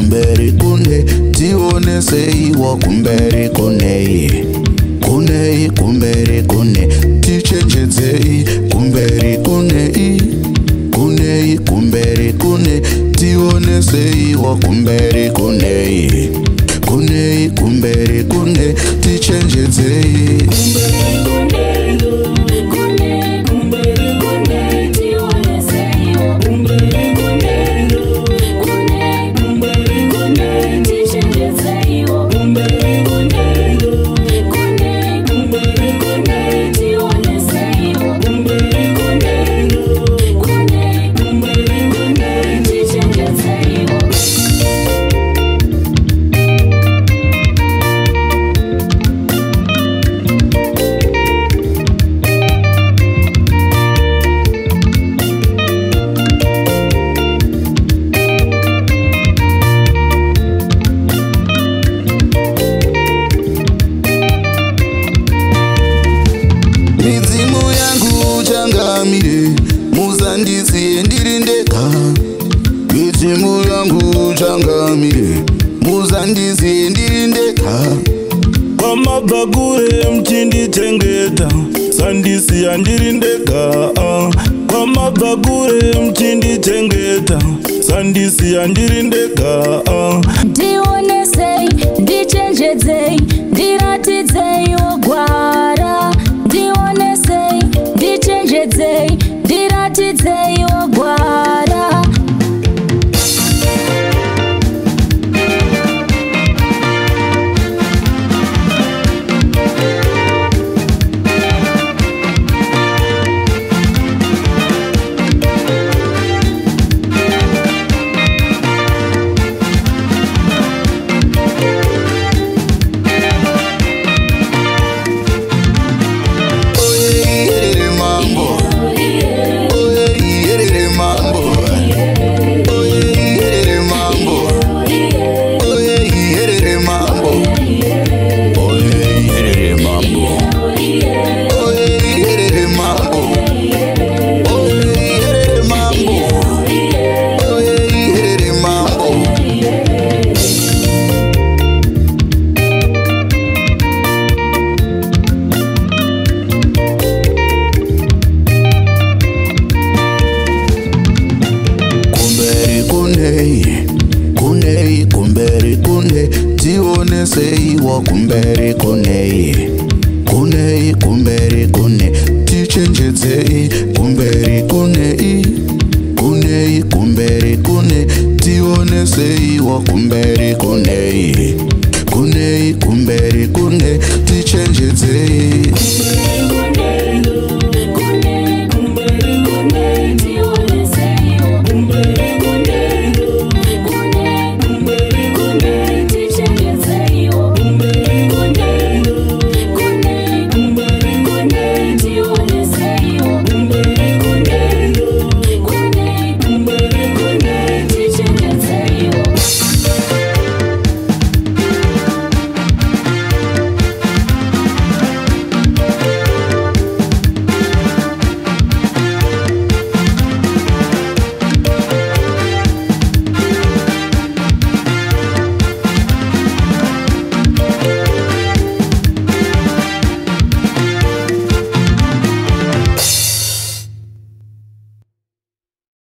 kumberi kune tione seiwa kumberi kune kumberi kune tichenjedzei kumberi kune kumberi kune tione seiwa kumberi kune kumberi kune tichenjedzei muzandisiye ndiri ndega midzimu yangu changamire muzandisiye ndiri ndega kwamabvakure mchindichengeta sandisiya ndiri ndega kwamabvakure mchindichengeta sandisiya ndiri ndega ndionesei ndichenjedzei ndiratidzei wogwara ndionesei ndichenjedzei ndiratidzei wogwara kumberi kune tione seiwa kumberi kune kumberi kune tichenjedzei kumberi kune kumberi kune tione seiwa kumberi kune kumberi kune tichenjedzei